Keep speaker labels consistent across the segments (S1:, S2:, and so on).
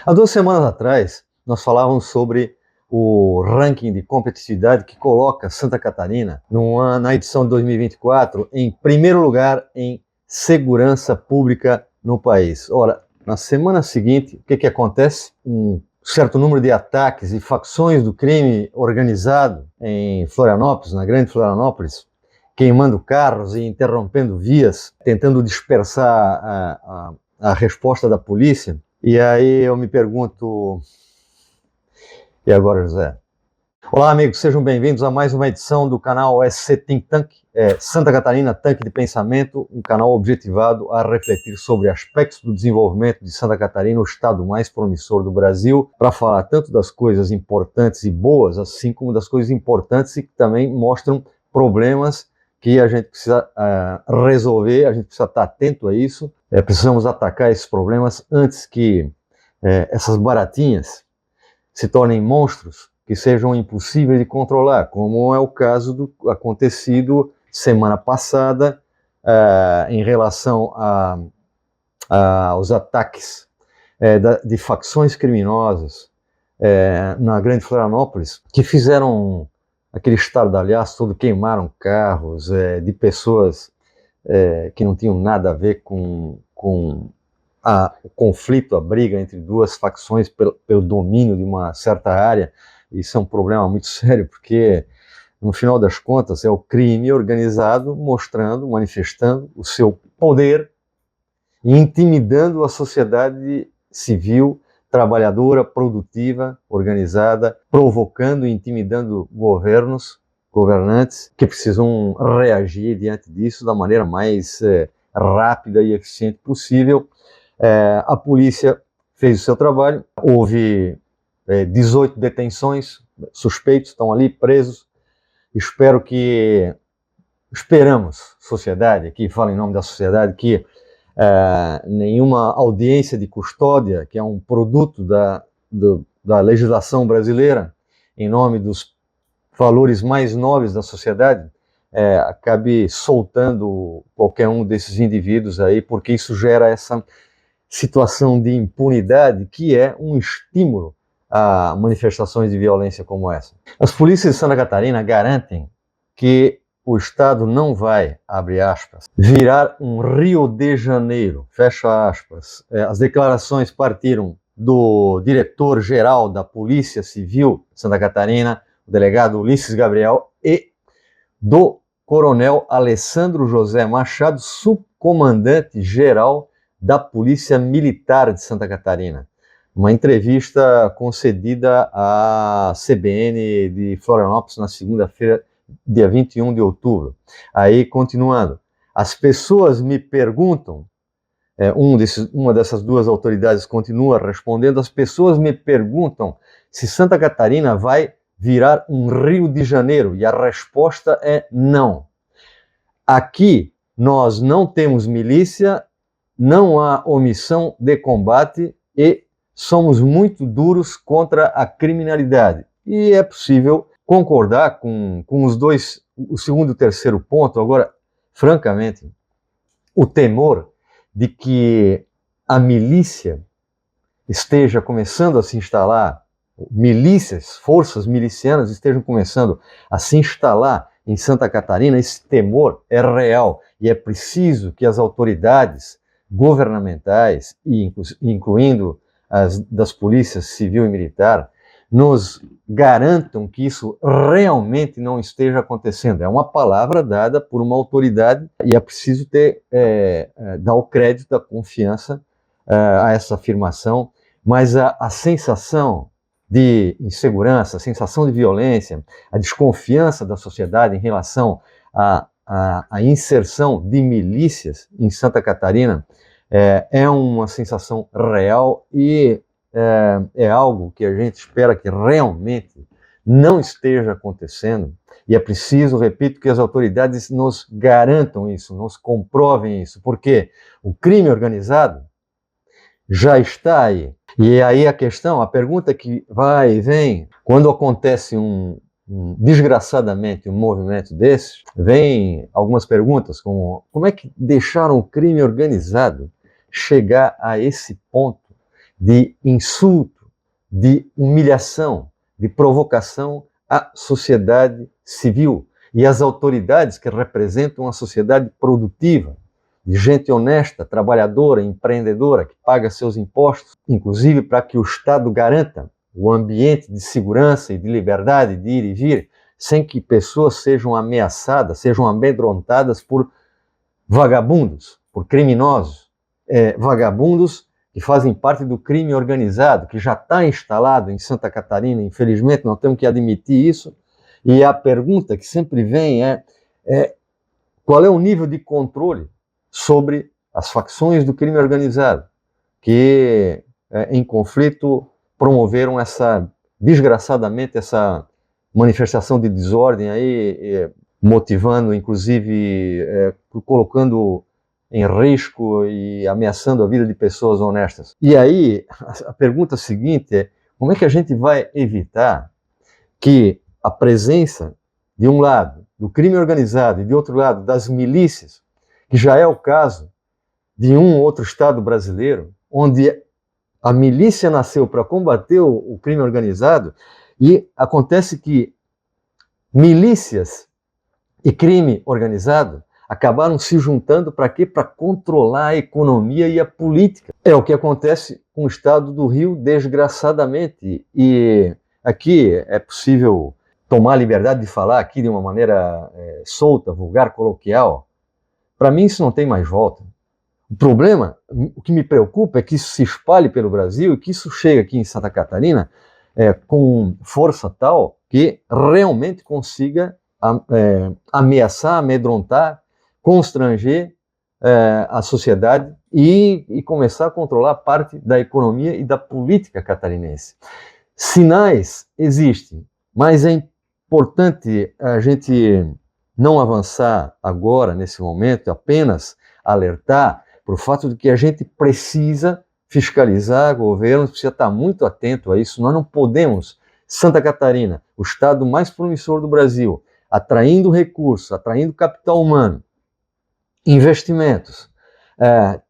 S1: Há 2 semanas atrás, nós falávamos sobre o ranking de competitividade que coloca Santa Catarina na edição de 2024 em primeiro lugar em segurança pública no país. Ora, na semana seguinte, o que acontece? Um certo número de ataques e facções do crime organizado em Florianópolis, na grande Florianópolis, queimando carros e interrompendo vias, tentando dispersar a resposta da polícia. E aí eu me pergunto, e agora, José? Olá, amigos, sejam bem-vindos a mais uma edição do canal SC Think Tank, Santa Catarina Tanque de Pensamento, um canal objetivado a refletir sobre aspectos do desenvolvimento de Santa Catarina, o estado mais promissor do Brasil, para falar tanto das coisas importantes e boas, assim como das coisas importantes e que também mostram problemas que a gente precisa resolver, a gente precisa estar atento a isso, precisamos atacar esses problemas antes que essas baratinhas se tornem monstros que sejam impossíveis de controlar, como é o caso do acontecido semana passada em relação aos ataques de facções criminosas na grande Florianópolis, que fizeram aquele estardalhaço todo, queimaram carros de pessoas que não tinham nada a ver com o conflito, a briga entre duas facções pelo domínio de uma certa área. Isso é um problema muito sério, porque no final das contas é o crime organizado mostrando, manifestando o seu poder e intimidando a sociedade civil, trabalhadora, produtiva, organizada, provocando e intimidando governantes que precisam reagir diante disso da maneira mais rápida e eficiente possível. A polícia fez o seu trabalho, houve 18 detenções, suspeitos estão ali presos. Esperamos, sociedade, aqui falo em nome da sociedade, que nenhuma audiência de custódia, que é um produto da legislação brasileira, em nome dos valores mais nobres da sociedade, acabe soltando qualquer um desses indivíduos aí, porque isso gera essa situação de impunidade que é um estímulo a manifestações de violência como essa. As polícias de Santa Catarina garantem que o Estado não vai, abre aspas, virar um Rio de Janeiro, fecha aspas. As declarações partiram do diretor-geral da Polícia Civil de Santa Catarina, o delegado Ulisses Gabriel, e do coronel Alessandro José Machado, subcomandante-geral da Polícia Militar de Santa Catarina. Uma entrevista concedida à CBN de Florianópolis na segunda-feira, dia 21 de outubro. Aí, continuando, as pessoas me perguntam, uma dessas duas autoridades continua respondendo, as pessoas me perguntam se Santa Catarina vai virar um Rio de Janeiro, e a resposta é não. Aqui nós não temos milícia, não há omissão de combate e somos muito duros contra a criminalidade. E é possível concordar com os dois, o segundo e o terceiro ponto. Agora, francamente, o temor de que a milícia esteja começando a se instalar, milícias, forças milicianas estejam começando a se instalar em Santa Catarina, esse temor é real e é preciso que as autoridades governamentais, incluindo as das polícias civil e militar, nos garantam que isso realmente não esteja acontecendo. É uma palavra dada por uma autoridade e é preciso dar o crédito, a confiança a essa afirmação, mas a sensação de insegurança, a sensação de violência, a desconfiança da sociedade em relação à inserção de milícias em Santa Catarina é uma sensação real e é algo que a gente espera que realmente não esteja acontecendo. E é preciso, repito, que as autoridades nos garantam isso, nos comprovem isso, porque o crime organizado já está aí. E aí a pergunta que vai e vem, quando acontece desgraçadamente um movimento desses, vem algumas perguntas como é que deixaram o crime organizado chegar a esse ponto de insulto, de humilhação, de provocação à sociedade civil e às autoridades que representam a sociedade produtiva, de gente honesta, trabalhadora, empreendedora, que paga seus impostos, inclusive para que o Estado garanta o ambiente de segurança e de liberdade de ir e vir, sem que pessoas sejam ameaçadas, sejam amedrontadas por vagabundos, por criminosos, vagabundos que fazem parte do crime organizado, que já está instalado em Santa Catarina, infelizmente, nós temos que admitir isso. E a pergunta que sempre vem é qual é o nível de controle sobre as facções do crime organizado, que em conflito promoveram desgraçadamente, essa manifestação de desordem aí, motivando, inclusive, colocando em risco e ameaçando a vida de pessoas honestas. E aí, a pergunta seguinte é, como é que a gente vai evitar que a presença, de um lado, do crime organizado e, de outro lado, das milícias, que já é o caso de um ou outro estado brasileiro, onde a milícia nasceu para combater o crime organizado, e acontece que milícias e crime organizado acabaram se juntando para quê? Para controlar a economia e a política. É o que acontece com o estado do Rio, desgraçadamente. E aqui é possível tomar a liberdade de falar aqui de uma maneira solta, vulgar, coloquial. Para mim isso não tem mais volta. O problema, o que me preocupa é que isso se espalhe pelo Brasil e que isso chegue aqui em Santa Catarina com força tal que realmente consiga ameaçar, amedrontar, constranger a sociedade e começar a controlar parte da economia e da política catarinense. Sinais existem, mas é importante a gente não avançar agora, nesse momento, apenas alertar para o fato de que a gente precisa fiscalizar, o governo precisa estar muito atento a isso. Nós não podemos, Santa Catarina, o estado mais promissor do Brasil, atraindo recursos, atraindo capital humano, investimentos,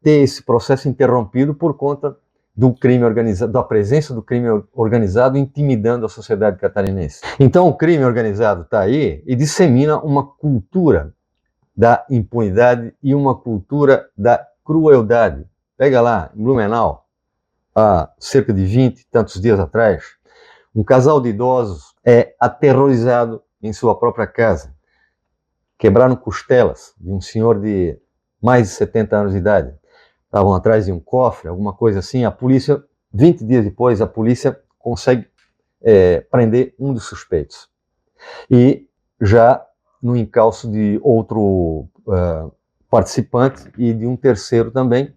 S1: ter esse processo interrompido por conta do crime organizado, da presença do crime organizado intimidando a sociedade catarinense. Então o crime organizado está aí e dissemina uma cultura da impunidade e uma cultura da crueldade. Pega lá, em Blumenau, há cerca de 20 e tantos dias atrás, um casal de idosos é aterrorizado em sua própria casa. Quebraram costelas de um senhor de mais de 70 anos de idade. Estavam atrás de um cofre, alguma coisa assim. A polícia, 20 dias depois, a polícia consegue prender um dos suspeitos. E já no encalço de outro participante e de um terceiro também.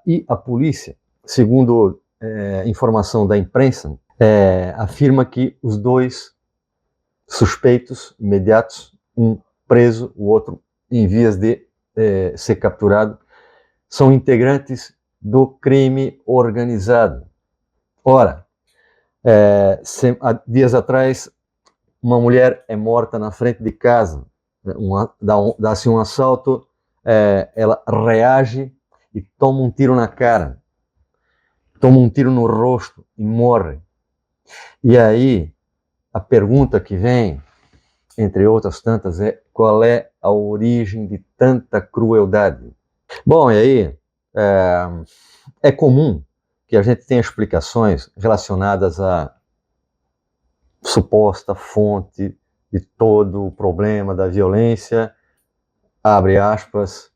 S1: E a polícia, segundo informação da imprensa, afirma que os dois suspeitos imediatos, um preso, o outro em vias de ser capturado, são integrantes do crime organizado. Ora, há dias atrás, uma mulher é morta na frente de casa, dá-se um assalto, ela reage e toma um tiro na cara, toma um tiro no rosto e morre. E aí, a pergunta que vem, entre outras tantas, é qual é a origem de tanta crueldade? Bom, e aí, é comum que a gente tenha explicações relacionadas à suposta fonte de todo o problema da violência, abre aspas,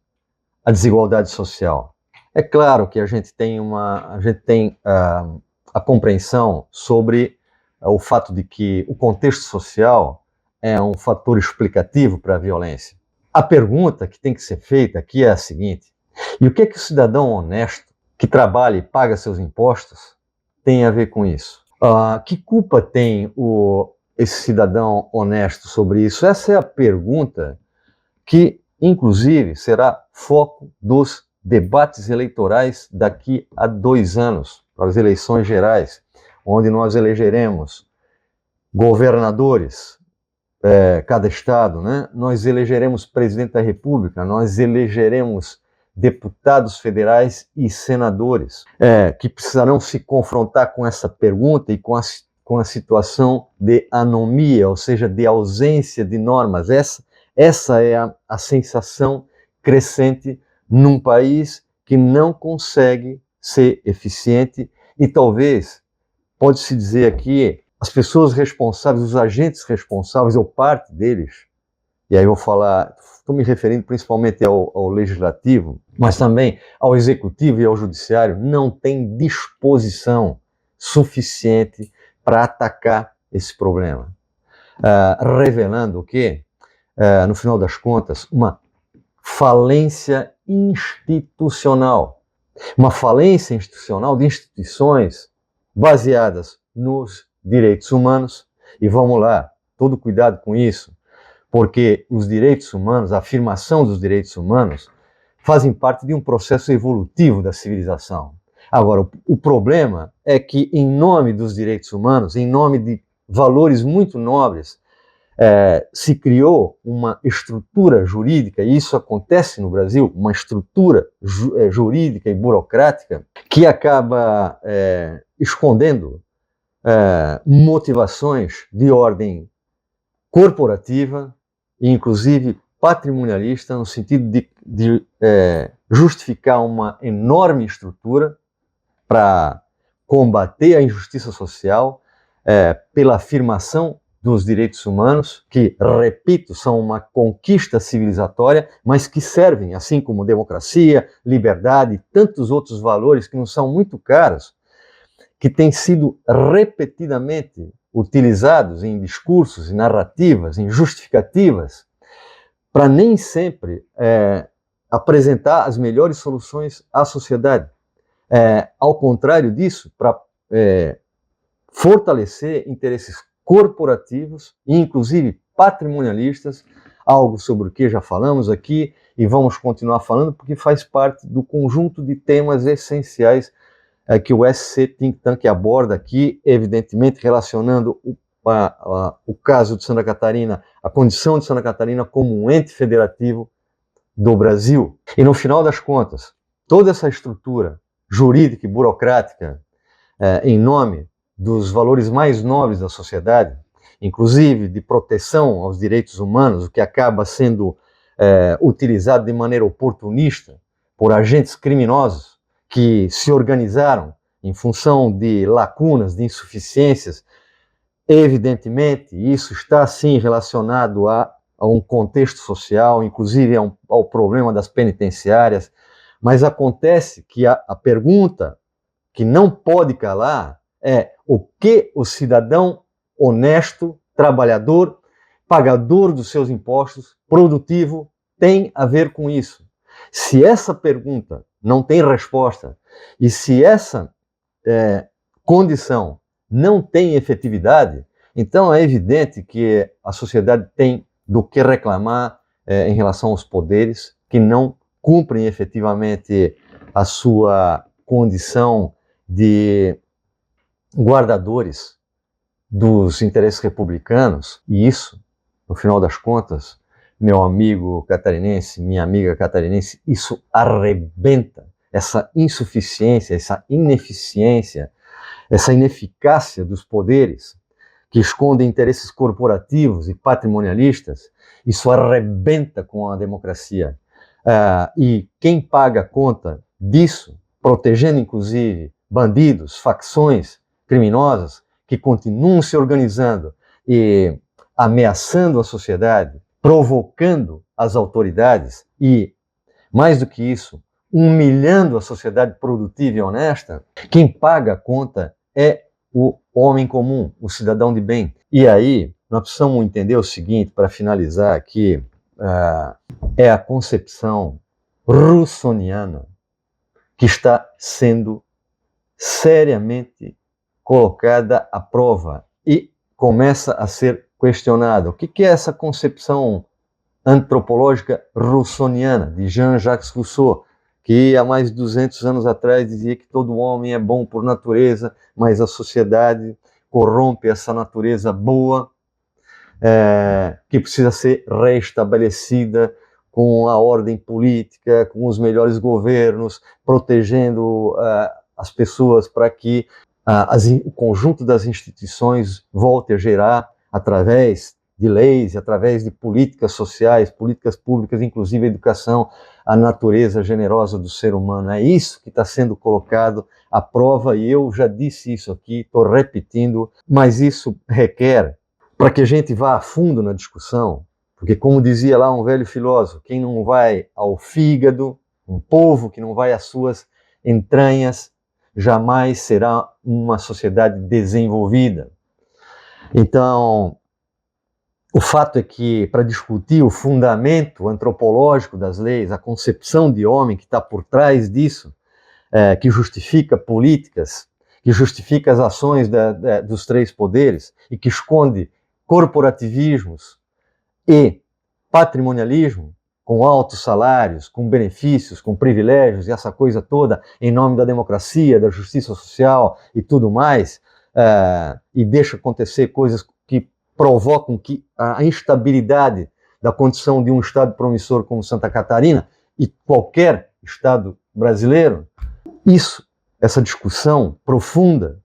S1: a desigualdade social. É claro que a gente tem a compreensão sobre o fato de que o contexto social é um fator explicativo para a violência. A pergunta que tem que ser feita aqui é a seguinte: e o que é que o cidadão honesto, que trabalha e paga seus impostos, tem a ver com isso? Que culpa tem esse cidadão honesto sobre isso? Essa é a pergunta que, inclusive, será foco dos debates eleitorais daqui a 2 anos, para as eleições gerais, onde nós elegeremos governadores, cada estado, né? Nós elegeremos presidente da República, nós elegeremos deputados federais e senadores, que precisarão se confrontar com essa pergunta e com a situação de anomia, ou seja, de ausência de normas. Essa é a sensação crescente num país que não consegue ser eficiente e talvez, pode-se dizer aqui, as pessoas responsáveis, os agentes responsáveis, ou parte deles, e aí eu vou falar, estou me referindo principalmente ao legislativo, mas também ao executivo e ao judiciário, não tem disposição suficiente para atacar esse problema. Revelando o quê? No final das contas, uma falência institucional. Uma falência institucional de instituições baseadas nos direitos humanos. E vamos lá, todo cuidado com isso, porque os direitos humanos, a afirmação dos direitos humanos, fazem parte de um processo evolutivo da civilização. Agora, o problema é que, em nome dos direitos humanos, em nome de valores muito nobres, se criou uma estrutura jurídica, e isso acontece no Brasil, uma estrutura jurídica e burocrática que acaba escondendo motivações de ordem corporativa e inclusive patrimonialista, no sentido de justificar uma enorme estrutura para combater a injustiça social pela afirmação dos direitos humanos, que, repito, são uma conquista civilizatória, mas que servem, assim como democracia, liberdade e tantos outros valores que nos são muito caros, que têm sido repetidamente utilizados em discursos, em narrativas, em justificativas, para nem sempre apresentar as melhores soluções à sociedade. Ao contrário disso, para fortalecer interesses corporativos e inclusive patrimonialistas, algo sobre o que já falamos aqui e vamos continuar falando porque faz parte do conjunto de temas essenciais que o SC Think Tank aborda aqui, evidentemente relacionando o caso de Santa Catarina, a condição de Santa Catarina como um ente federativo do Brasil. E no final das contas, toda essa estrutura jurídica e burocrática em nome dos valores mais nobres da sociedade, inclusive de proteção aos direitos humanos, o que acaba sendo utilizado de maneira oportunista por agentes criminosos que se organizaram em função de lacunas, de insuficiências. Evidentemente, isso está sim relacionado a um contexto social, inclusive ao problema das penitenciárias, mas acontece que a pergunta que não pode calar é o que o cidadão honesto, trabalhador, pagador dos seus impostos, produtivo, tem a ver com isso. Se essa pergunta não tem resposta e se essa condição não tem efetividade, então é evidente que a sociedade tem do que reclamar em relação aos poderes que não cumprem efetivamente a sua condição de guardadores dos interesses republicanos, e isso, no final das contas, meu amigo catarinense, minha amiga catarinense, isso arrebenta essa insuficiência, essa ineficiência, essa ineficácia dos poderes que escondem interesses corporativos e patrimonialistas, isso arrebenta com a democracia. E quem paga a conta disso, protegendo inclusive bandidos, facções criminosas que continuam se organizando e ameaçando a sociedade, provocando as autoridades e, mais do que isso, humilhando a sociedade produtiva e honesta, quem paga a conta é o homem comum, o cidadão de bem. E aí, nós precisamos entender o seguinte, para finalizar aqui, é a concepção russoniana que está sendo seriamente colocada à prova e começa a ser questionada. O que é essa concepção antropológica russoniana, de Jean-Jacques Rousseau, que há mais de 200 anos atrás dizia que todo homem é bom por natureza, mas a sociedade corrompe essa natureza boa, que precisa ser reestabelecida com a ordem política, com os melhores governos, protegendo as pessoas para que o conjunto das instituições volte a gerar, através de leis, através de políticas sociais, políticas públicas, inclusive a educação, a natureza generosa do ser humano. É isso que está sendo colocado à prova, e eu já disse isso aqui, estou repetindo, mas isso requer, para que a gente vá a fundo na discussão, porque, como dizia lá um velho filósofo, quem não vai ao fígado, um povo que não vai às suas entranhas, jamais será uma sociedade desenvolvida. Então, o fato é que, para discutir o fundamento antropológico das leis, a concepção de homem que está por trás disso, que justifica políticas, que justifica as ações dos três poderes e que esconde corporativismos e patrimonialismo, com altos salários, com benefícios, com privilégios e essa coisa toda, em nome da democracia, da justiça social e tudo mais, e deixa acontecer coisas que provocam que a instabilidade da condição de um estado promissor como Santa Catarina e qualquer estado brasileiro, essa discussão profunda,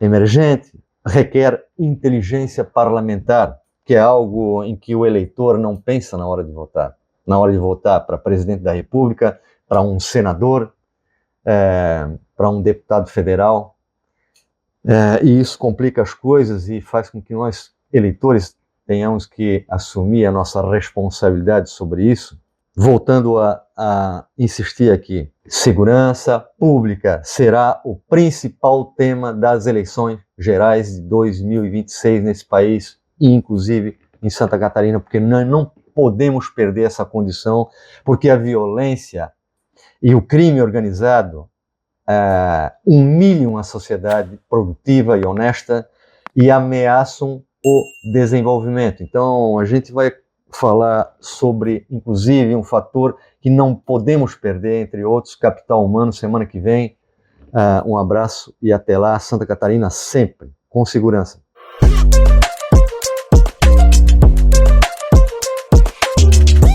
S1: emergente, requer inteligência parlamentar, que é algo em que o eleitor não pensa na hora de votar. Na hora de votar para presidente da República, para um senador, para um deputado federal. E isso complica as coisas e faz com que nós, eleitores, tenhamos que assumir a nossa responsabilidade sobre isso. Voltando a insistir aqui, segurança pública será o principal tema das eleições gerais de 2026 nesse país, e inclusive em Santa Catarina, porque nós não podemos perder essa condição, porque a violência e o crime organizado humilham a sociedade produtiva e honesta e ameaçam o desenvolvimento. Então, a gente vai falar sobre, inclusive, um fator que não podemos perder, entre outros, capital humano, semana que vem. Um abraço e até lá, Santa Catarina sempre com segurança.